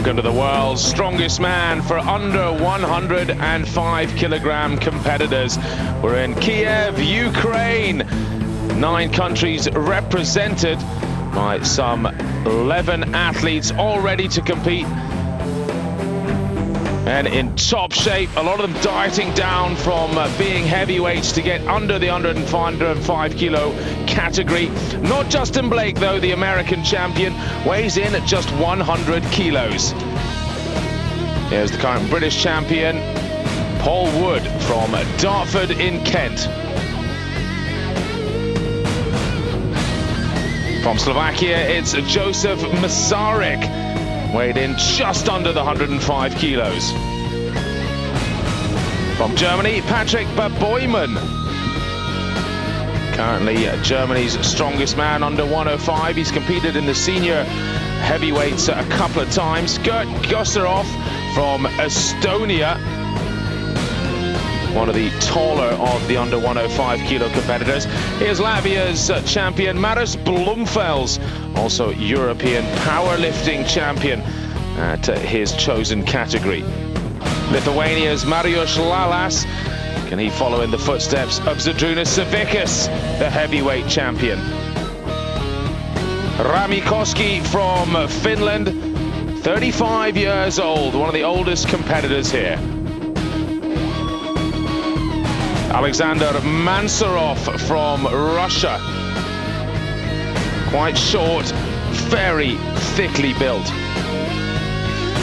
Welcome to the world's strongest man for under 105 kilogram competitors. We're in Kiev, Ukraine. 9 countries represented by some 11 athletes all ready to compete and in top shape. A lot of them dieting down from being heavyweights to get under the 105 kilo category. Not Justin Blake though, the American champion, weighs in at just 100 kilos. Here's the current British champion, Paul Wood from Dartford in Kent. From Slovakia, it's Joseph Masaryk, weighed in just under the 105 kilos. From Germany, Patrick Baboyman, currently Germany's strongest man under 105. He's competed in the senior heavyweights a couple of times. Gert Gusarov from Estonia, one of the taller of the under 105 kilo competitors. Here's Latvia's champion Maris Blumfels, also European powerlifting champion at his chosen category. Lithuania's Mariusz Lalas, can he follow in the footsteps of Zydrunas Savickas, the heavyweight champion? Rami Koski from Finland, 35 years old, one of the oldest competitors here. Alexander Mansurov from Russia, quite short, very thickly built.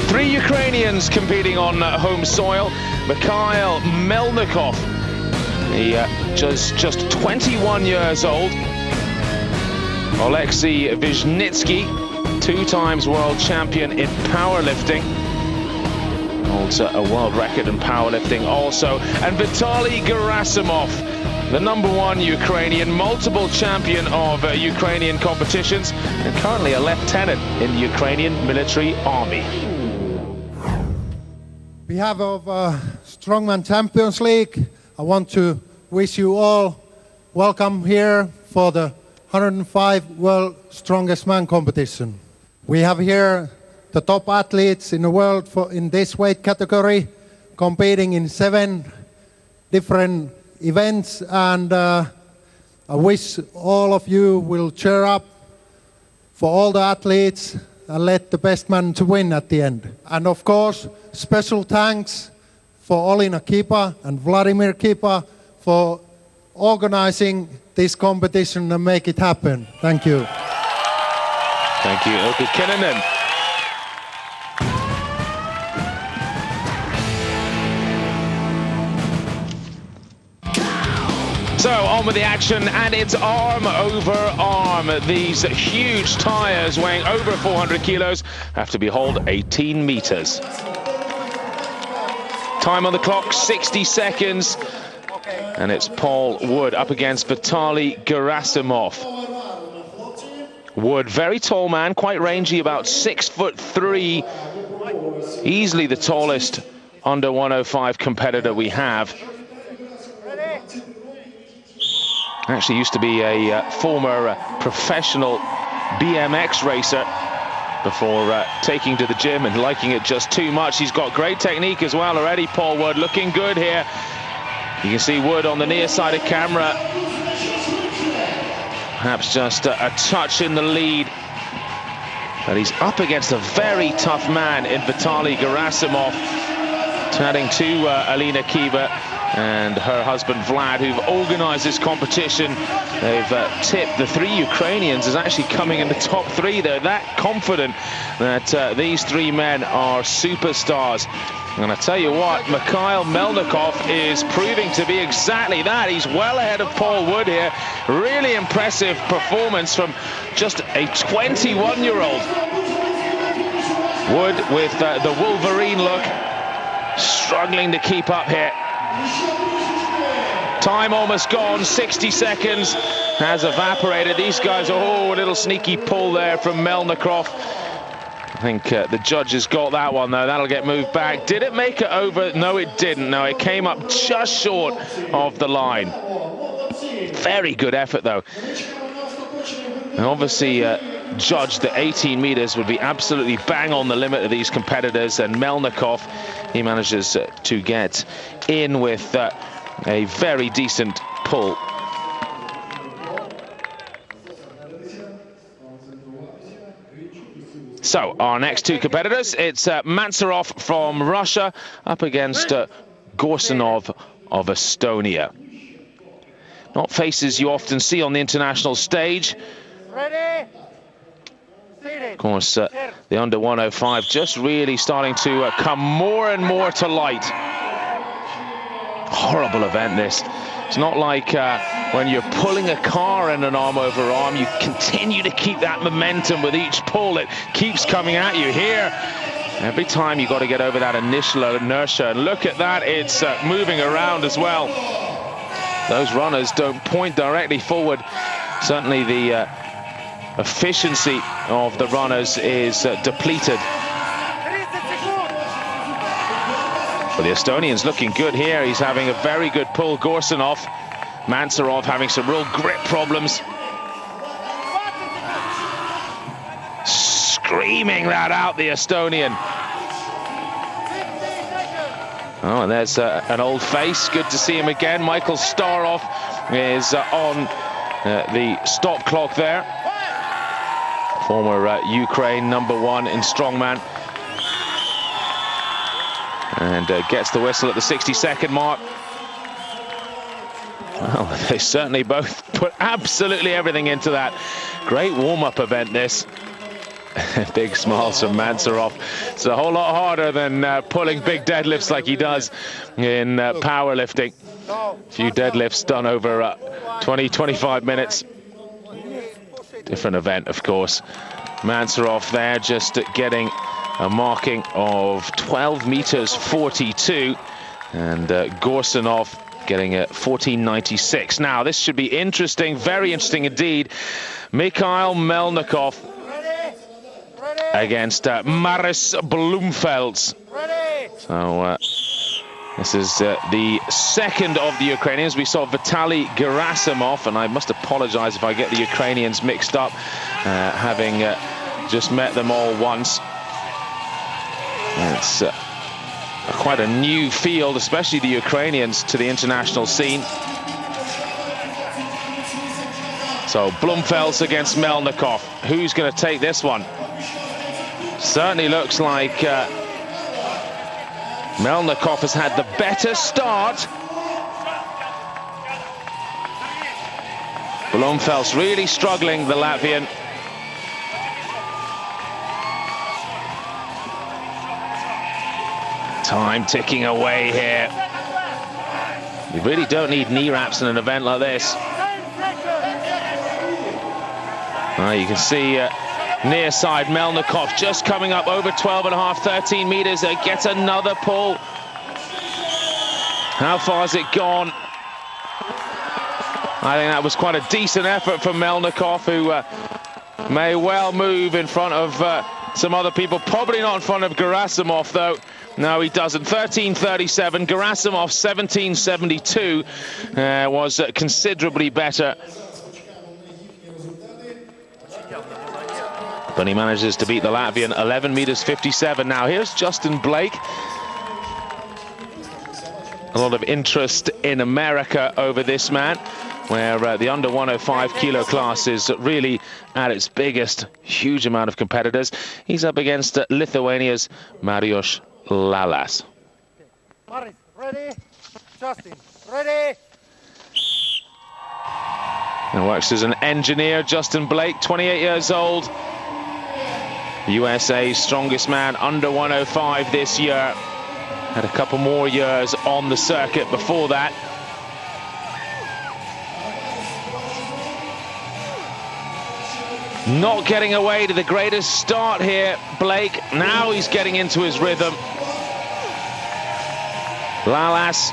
3 Ukrainians competing on home soil. Mikhail Melnikov, he just 21 years old. Oleksiy Vizhnitsky, 2 times world champion in powerlifting. Holds a world record in powerlifting also. And Vitaly Gerasimov, the #1 Ukrainian, multiple champion of Ukrainian competitions, and currently a lieutenant in the Ukrainian military army. On behalf of Strongman Champions League, I want to wish you all welcome here for the 105 World Strongest Man competition. We have here the top athletes in the world in this weight category, competing in 7 different events, and I wish all of you will cheer up for all the athletes and let the best man to win at the end. And of course, special thanks for Olina Kipa and Vladimir Kipa for organizing this competition and make it happen. Thank you. Thank you, Ilkka Kinnunen. So on with the action, and it's arm over arm. These huge tires weighing over 400 kilos have to be hauled 18 meters. Time on the clock, 60 seconds. And it's Paul Wood up against Vitaly Gerasimov. Wood, very tall man, quite rangy, about 6'3". Easily the tallest under 105 competitor we have. Actually used to be a former professional BMX racer before taking to the gym and liking it just too much. He's got great technique as well already, Paul Wood, looking good here. You can see Wood on the near side of camera, perhaps just a touch in the lead. But he's up against a very tough man in Vitaly Gerasimov. Chatting to Alina Kiva and her husband Vlad, who've organized this competition. They've tipped the 3 Ukrainians as actually coming in the top 3. They're that confident that these 3 men are superstars. And I tell you what, Mikhail Melnikov is proving to be exactly that. He's well ahead of Paul Wood here. Really impressive performance from just a 21-year-old. Wood with the Wolverine look, struggling to keep up here. Time almost gone, 60 seconds has evaporated. These guys, a little sneaky pull there from Melnikov. I think the judges got that one though. That'll get moved back. Did it make it over? No, it didn't. No, it came up just short of the line. Very good effort though. And obviously judged that 18 meters would be absolutely bang on the limit of these competitors, and Melnikov, he manages to get in with a very decent pull. So our next two competitors, it's Mantsarov from Russia up against Gorsanov of Estonia. Not faces you often see on the international stage. Ready? Of course, the under 105 just really starting to come more and more to light. Horrible event, this. It's not like when you're pulling a car in an arm over arm, you continue to keep that momentum with each pull. It keeps coming at you here. Every time you've got to get over that initial inertia, and look at that, it's moving around as well. Those runners don't point directly forward. Certainly the efficiency of the runners is depleted. But the Estonian's looking good here. He's having a very good pull. Gorsanov, Mantsarov having some real grip problems. Screaming that out, the Estonian. Oh, and there's an old face. Good to see him again. Michael Starov is on the stop clock there. Former Ukraine #1 in strongman. And gets the whistle at the 60-second mark. Well, they certainly both put absolutely everything into that. Great warm-up event, this. Big smiles from Mantsarov. It's a whole lot harder than pulling big deadlifts like he does in powerlifting. A few deadlifts done over 20-25 minutes. Different event, of course. Mantsarov there just getting a marking of 12 meters 42, and Gorsanov getting a 14.96. Now this should be interesting, very interesting indeed. Mikhail Melnikov against Maris Blumfelds. So this is the second of the Ukrainians. We saw Vitaly Gerasimov, and I must apologize if I get the Ukrainians mixed up, having just met them all once. It's quite a new field, especially the Ukrainians, to the international scene. So Blumfelds against Melnikov. Who's going to take this one? Certainly looks like Melnikov has had the better start. Blumfelds really struggling, the Latvian. Time ticking away here. You really don't need knee wraps in an event like this. You can see near side Melnikov just coming up over 12.5, 13 meters. Gets another pull. How far has it gone? I think that was quite a decent effort from Melnikov, who may well move in front of some other people. Probably not in front of Gerasimov, though. No, he doesn't. 13.37. Gerasimov 17.72 was considerably better. But he manages to beat the Latvian 11 meters 57. Now here's Justin Blake. A lot of interest in America over this man, where the under 105 kilo class is really at its biggest. Huge amount of competitors. He's up against Lithuania's Mariusz Lalas. Maris, ready? Justin, ready? And works as an engineer. Justin Blake, 28 years old. USA's strongest man, under 105 this year. Had a couple more years on the circuit before that. Not getting away to the greatest start here, Blake. Now he's getting into his rhythm. Lalas,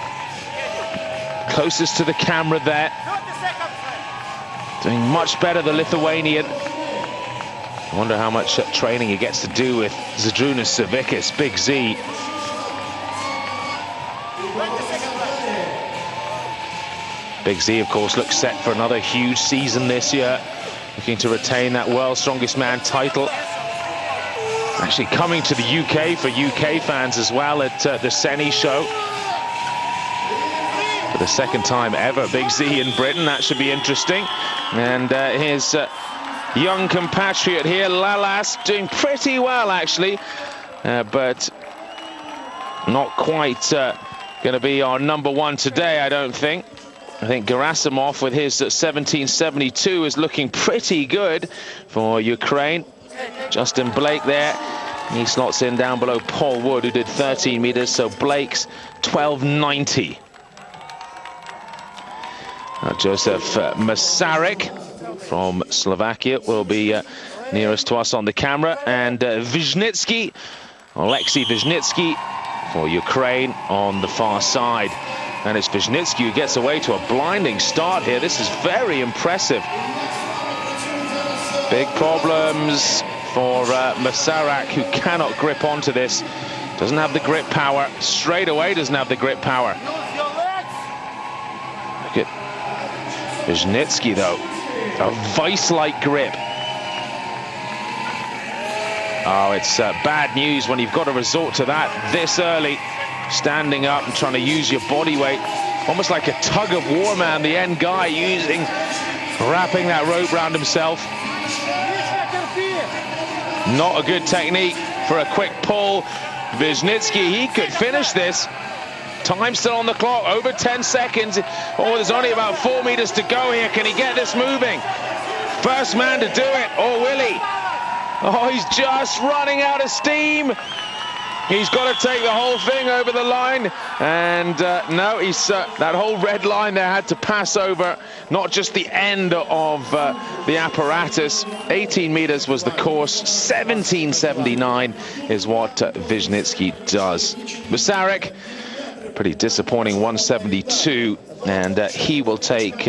closest to the camera there. Doing much better, the Lithuanian. I wonder how much training he gets to do with Zydrunas Savickas, Big Z. Big Z, of course, looks set for another huge season this year. looking to retain that World's Strongest Man title. Actually coming to the UK for UK fans as well at the Senni show. For the second time ever, Big Z in Britain. That should be interesting. And his young compatriot here, Lalas, doing pretty well actually, but not quite going to be our number one today, I don't think. I think Gerasimov with his 1772 is looking pretty good for Ukraine. Justin Blake there, he slots in down below Paul Wood, who did 13 meters, so Blake's 1290. Joseph Masaryk from Slovakia will be nearest to us on the camera, and Wisniewski, Alexei Wisniewski for Ukraine on the far side. And it's Wisniewski who gets away to a blinding start here. This is very impressive. Big problems for Masaryk, who cannot grip onto this. Doesn't have the grip power. Straight away doesn't have the grip power. Look at Wisniewski though. A vice-like grip. Oh, it's bad news when you've got to resort to that this early. Standing up and trying to use your body weight. Almost like a tug of war, man. The end guy wrapping that rope around himself. Not a good technique for a quick pull. Wisniewski, he could finish this. Time still on the clock, over 10 seconds. Oh, there's only about 4 meters to go here. Can he get this moving? First man to do it, or will he? Oh, he's just running out of steam. He's got to take the whole thing over the line, and no, he's that whole red line there had to pass over, not just the end of the apparatus. 18 meters was the course, 1779 is what Wisniewski does. Masaryk, pretty disappointing 172, and he will take,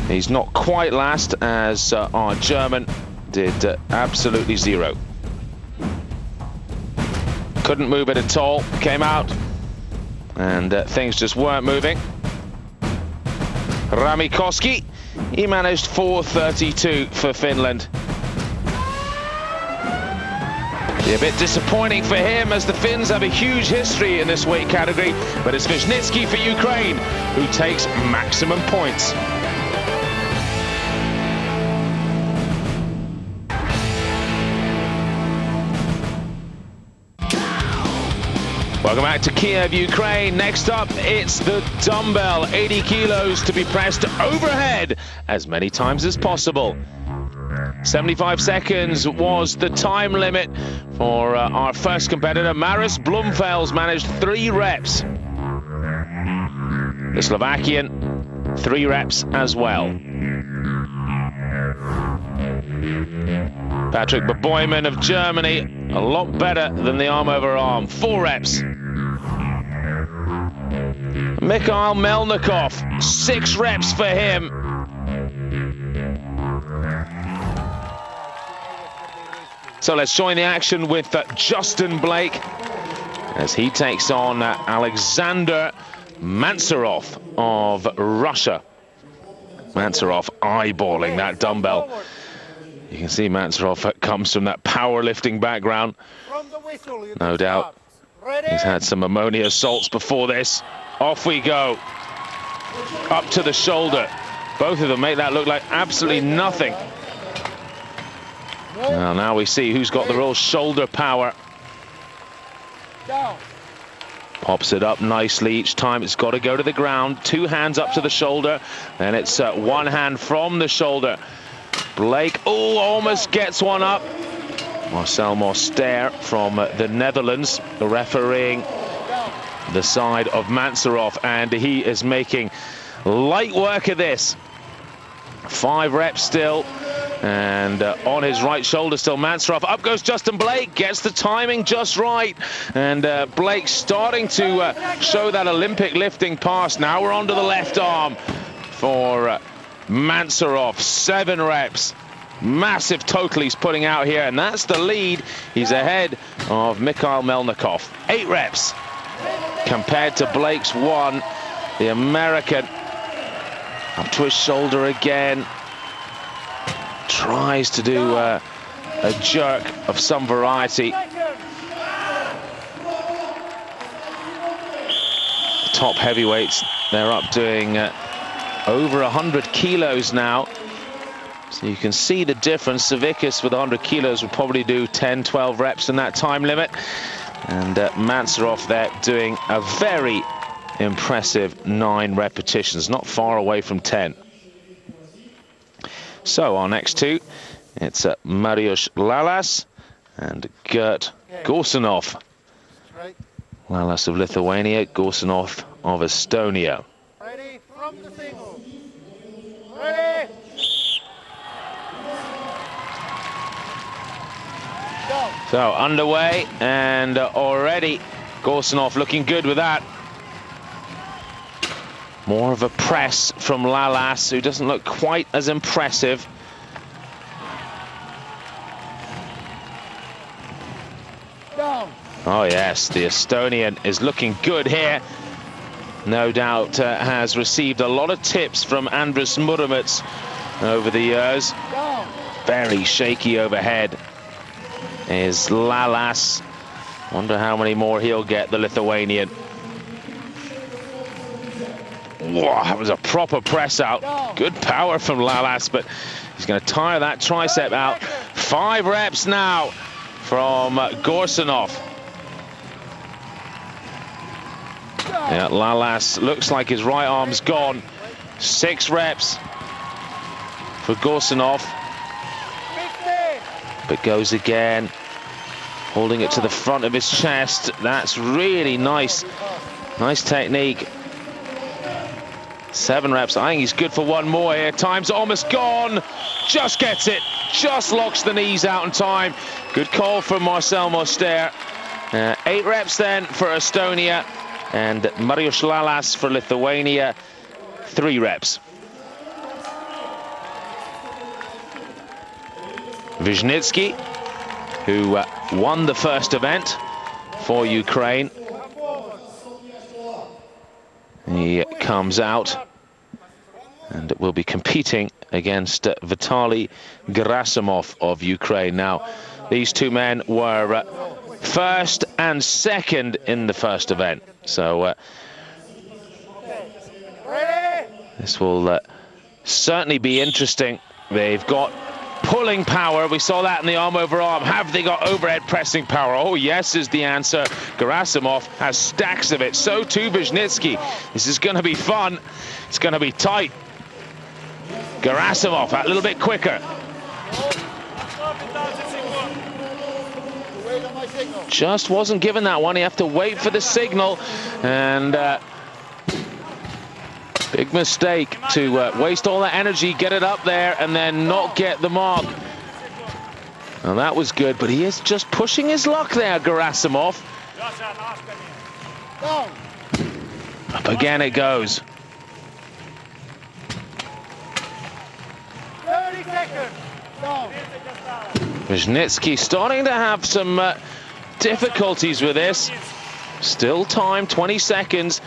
he's not quite last, as our German did absolutely zero. Couldn't move it at all, came out, and things just weren't moving. Ramikoski, he managed 4:32 for Finland. Be a bit disappointing for him, as the Finns have a huge history in this weight category, but it's Wisniewski for Ukraine who takes maximum points. Welcome back to Kiev, Ukraine. Next up, it's the dumbbell. 80 kilos to be pressed overhead as many times as possible. 75 seconds was the time limit for our first competitor. Maris Blumfels managed 3 reps. The Slovakian, 3 reps as well. Patrick Boboyman of Germany, a lot better than the arm over arm. 4 reps. Mikhail Melnikov, 6 reps for him. So let's join the action with Justin Blake as he takes on Alexander Mansurov of Russia. Mansurov eyeballing that dumbbell. You can see Mansurov comes from that powerlifting background. No doubt. He's had some ammonia salts before this. Off we go. Up to the shoulder. Both of them make that look like absolutely nothing. Well, now we see who's got the real shoulder power. Pops it up nicely each time. It's got to go to the ground. 2 hands up to the shoulder. And it's 1 hand from the shoulder. Blake, oh, almost gets one up. Marcel Moster from the Netherlands, refereeing the side of Mansurov, and he is making light work of this. 5 reps still, and on his right shoulder still Mansurov. Up goes Justin Blake, gets the timing just right, and Blake starting to show that Olympic lifting pass. Now we're onto the left arm for Mansurov. 7 reps. Massive total he's putting out here, and that's the lead. He's ahead of Mikhail Melnikov. 8 reps compared to Blake's 1. The American Up to his shoulder again. Tries to do a jerk of some variety. Top heavyweights, they're up doing over 100 kilos now. So you can see the difference. Savickas with 100 kilos will probably do 10, 12 reps in that time limit. And Mansurov there doing a very impressive 9 repetitions, not far away from 10. So our next two, it's Mariusz Lalas and Gert Gorsunov. Lalas of Lithuania, Gorsunov of Estonia. Ready from the single. Ready. Go. So underway, and already Gorsunov looking good with that. More of a press from Lalas, who doesn't look quite as impressive. Down. Oh yes, the Estonian is looking good here. No doubt has received a lot of tips from Andris Murumets over the years. Down. Very shaky overhead is Lalas. Wonder how many more he'll get, the Lithuanian. Whoa, that was a proper press out. Good power from Lalas, but he's going to tire that tricep out. 5 reps now from Gorsunov. Yeah, Lalas looks like his right arm's gone. 6 reps for Gorsunov. But goes again, holding it to the front of his chest. That's really nice. Nice technique. 7 reps. I think he's good for 1 more here. Time's almost gone. Just gets it. Just locks the knees out in time. Good call from Marcel Moster. 8 reps then for Estonia. And Mariusz Lalas for Lithuania. 3 reps. Wisniewski, who won the first event for Ukraine. He comes out and will be competing against Vitaly Gerasimov of Ukraine. Now, these two men were first and second in the first event. So this will certainly be interesting. They've got pulling power. We saw that in the arm over arm. Have they got overhead pressing power? Oh yes is the answer. Gerasimov has stacks of it. So too Wisniewski. This is going to be fun. It's going to be tight. Gerasimov a little bit quicker. Just wasn't given that one. You have to wait for the signal. And big mistake to waste all that energy, get it up there, and then not get the mark. And that was good, but he is just pushing his luck there, Gerasimov. Up again it goes. 30 seconds. Wisniewski starting to have some difficulties with this. Still time, 20 seconds.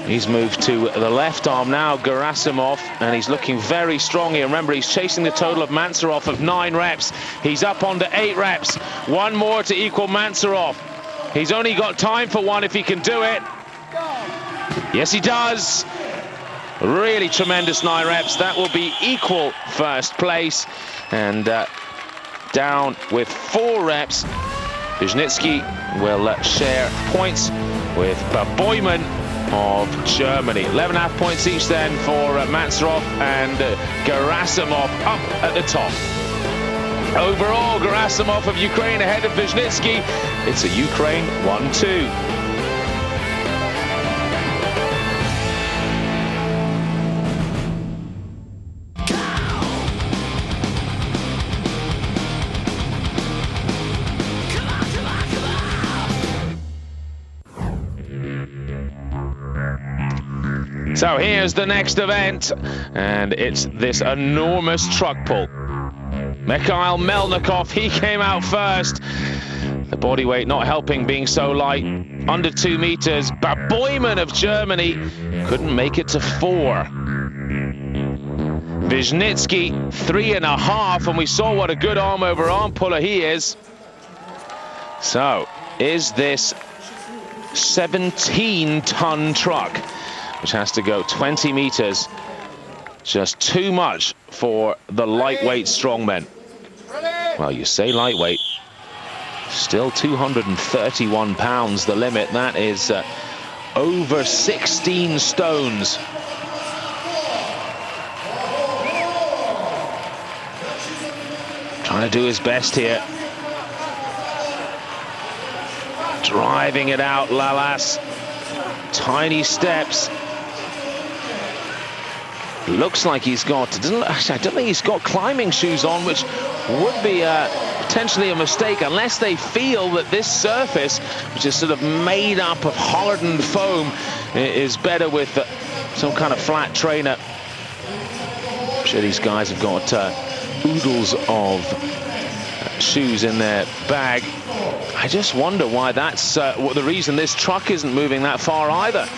He's moved to the left arm now, Gerasimov, and he's looking very strong here. Remember, he's chasing the total of Mansurov of 9 reps. He's up onto 8 reps. 1 more to equal Mansurov. He's only got time for 1 if he can do it. Yes, he does. Really tremendous 9 reps. That will be equal first place. And down with 4 reps, Wisniewski will share points with Boyman of Germany. 11.5 points each then for Mansurov and Gerasimov up at the top. Overall, Gerasimov of Ukraine ahead of Wisniewski. It's a Ukraine 1-2. So here's the next event, and it's this enormous truck pull. Mikhail Melnikov, he came out first. The body weight not helping, being so light, under 2 meters. But Boyman of Germany, couldn't make it to 4. Wisniewski 3.5, and we saw what a good arm over arm puller he is. So is this 17-ton truck, which has to go 20 meters, just too much for the lightweight strongmen? Well, you say lightweight, still 231 pounds the limit. That is over 16 stones. Trying to do his best here. Driving it out, Lalas. Tiny steps. Looks like he's got, I don't think he's got climbing shoes on, which would be potentially a mistake unless they feel that this surface, which is sort of made up of hardened foam, is better with some kind of flat trainer. I'm sure these guys have got oodles of shoes in their bag. I just wonder why that's what the reason this truck isn't moving that far either.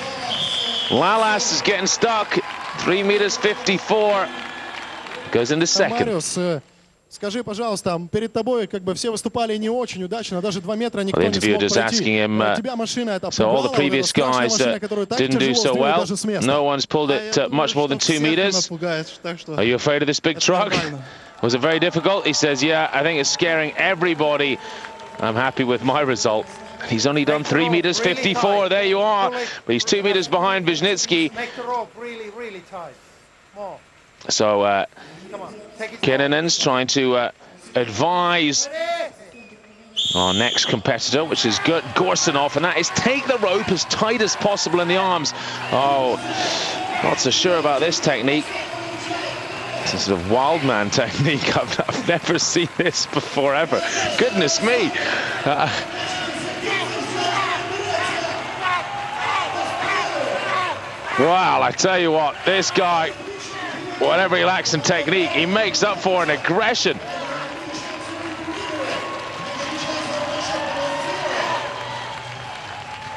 Lalas is getting stuck. 3 meters 54. Goes into second. Мариус, скажи, пожалуйста, перед тобой как бы все выступали не очень удачно, даже 2 метра никто не смог пройти. У тебя машина это so all the previous guys didn't do so well. No one's pulled it much more than 2 meters. Are you afraid of this big truck? Was it very difficult? He says, yeah, I think it's scaring everybody. I'm happy with my result. He's only done 3 meters 54. There you are. But he's 2 meters behind Wisniewski. Make the rope really, really tight. More. So Kinnanen's trying to advise our next competitor, which is Gorsanov, and that is take the rope as tight as possible in the arms. Oh, not so sure about this technique. It's a sort of wild man technique. I've never seen this before ever. Goodness me. Well, I tell you what, this guy, whatever he lacks in technique, he makes up for in aggression.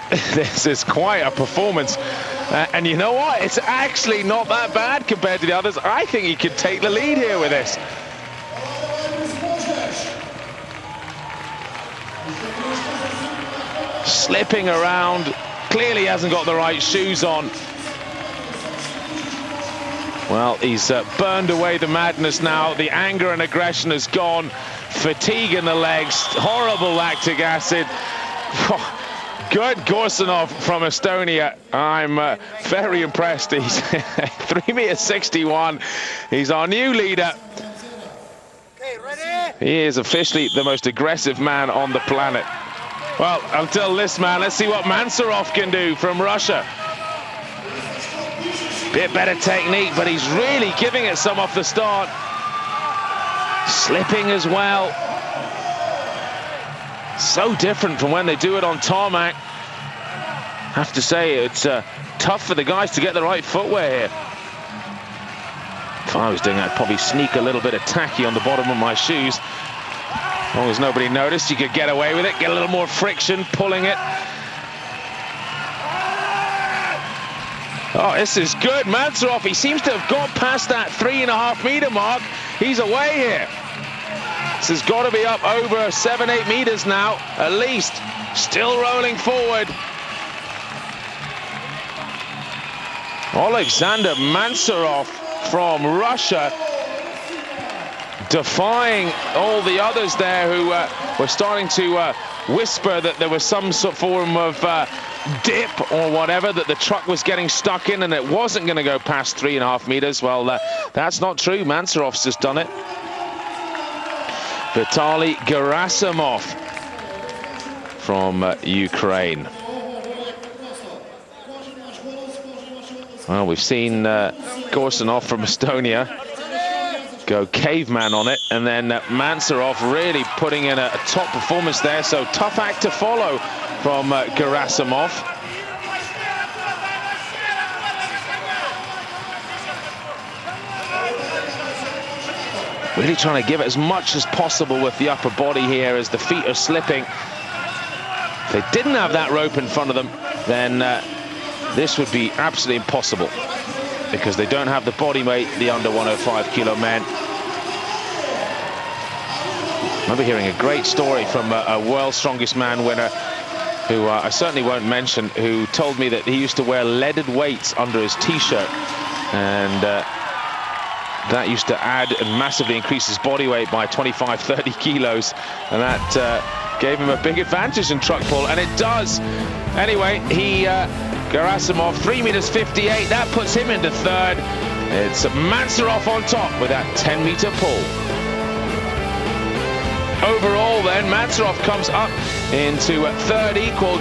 This is quite a performance. And you know what? It's actually not that bad compared to the others. I think he could take the lead here with this. Slipping around. Clearly hasn't got the right shoes on. Well, he's burned away the madness now. The anger and aggression has gone. Fatigue in the legs. Horrible lactic acid. Good Gorsanov from Estonia. I'm very impressed. He's 3 meters 61. He's our new leader. Okay, ready? He is officially the most aggressive man on the planet. Well, until this man, let's see what Mansurov can do from Russia. Bit better technique, but he's really giving it some off the start. Slipping as well. So different from when they do it on tarmac. Have to say, it's tough for the guys to get the right footwear here. If I was doing that, I'd probably sneak a little bit of tacky on the bottom of my shoes. As long as nobody noticed, you could get away with it, get a little more friction, pulling it. Oh, this is good. Mansurov, he seems to have got past that 3.5 meter mark. He's away here. This has got to be up over 7-8 meters now, at least. Still rolling forward. Alexander Mansurov from Russia, defying all the others there who were starting to whisper that there was some sort of form of dip or whatever, that the truck was getting stuck in and it wasn't going to go past 3.5 meters. Well, that's not true. Mansurov's just done it. Vitaly Gerasimov from Ukraine. Well, we've seen Gorsanov from Estonia go caveman on it, and then Mansurov really putting in a top performance there. So tough act to follow from Gerasimov. Really trying to give it as much as possible with the upper body here as the feet are slipping. If they didn't have that rope in front of them, then this would be absolutely impossible because they don't have the body weight, the under 105 kilo men. I remember hearing a great story from a World's Strongest Man winner who I certainly won't mention, who told me that he used to wear leaded weights under his t-shirt, and that used to add and massively increase his body weight by 25-30 kilos, and that gave him a big advantage in truck pull, and it does. Anyway, Gerasimov, 3.58 meters, that puts him into third. It's Mansurov on top with that 10-meter pull. Overall then, Mansurov comes up into third equal.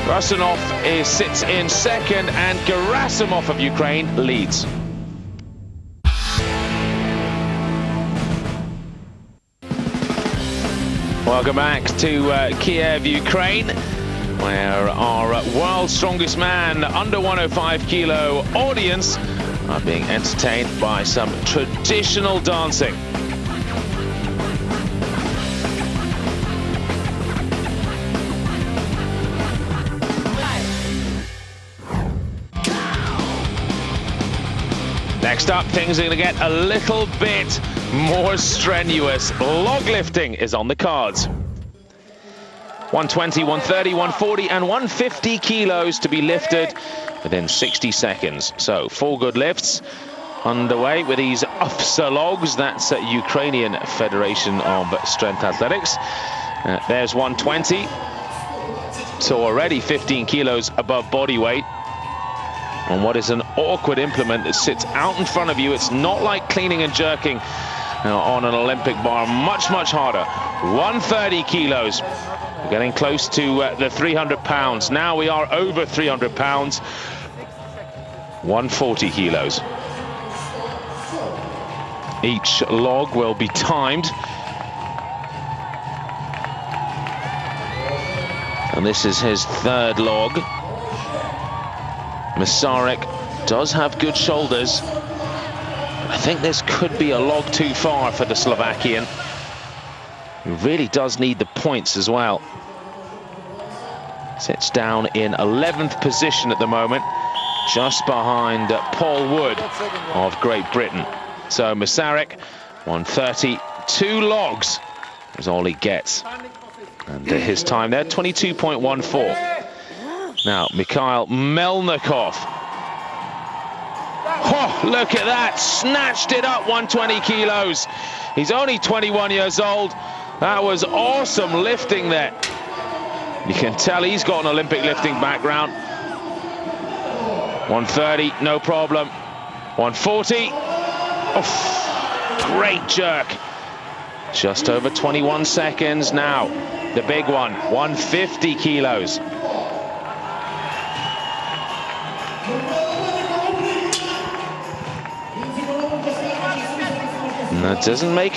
Rusanov sits in second, and Gerasimov of Ukraine leads. Welcome back to Kiev, Ukraine, where our World's Strongest Man under 105 kilo audience are being entertained by some traditional dancing. Next up, things are going to get a little bit more strenuous. Log lifting is on the cards. 120, 130, 140 and 150 kilos to be lifted within 60 seconds. So 4 good lifts underway with these UFSA logs. That's Ukrainian Federation of Strength Athletics. There's 120. So already 15 kilos above body weight on what is an awkward implement that sits out in front of you. It's not like cleaning and jerking on an Olympic bar, much harder. 130 kilos. We're getting close to the 300 pounds. Now we are over 300 pounds. 140 kilos. Each log will be timed. And this is his third log. Masarek does have good shoulders. I think this could be a log too far for the Slovakian. He really does need the points as well. Sits down in 11th position at the moment, just behind Paul Wood of Great Britain. So Masarek, 130, 2 logs is all he gets. And his time there, 22.14. Now, Mikhail Melnikov. Oh, look at that, snatched it up, 120 kilos. He's only 21 years old. That was awesome lifting there. You can tell he's got an Olympic lifting background. 130, no problem. 140. Oh, great jerk. Just over 21 seconds now. The big one, 150 kilos. And that doesn't make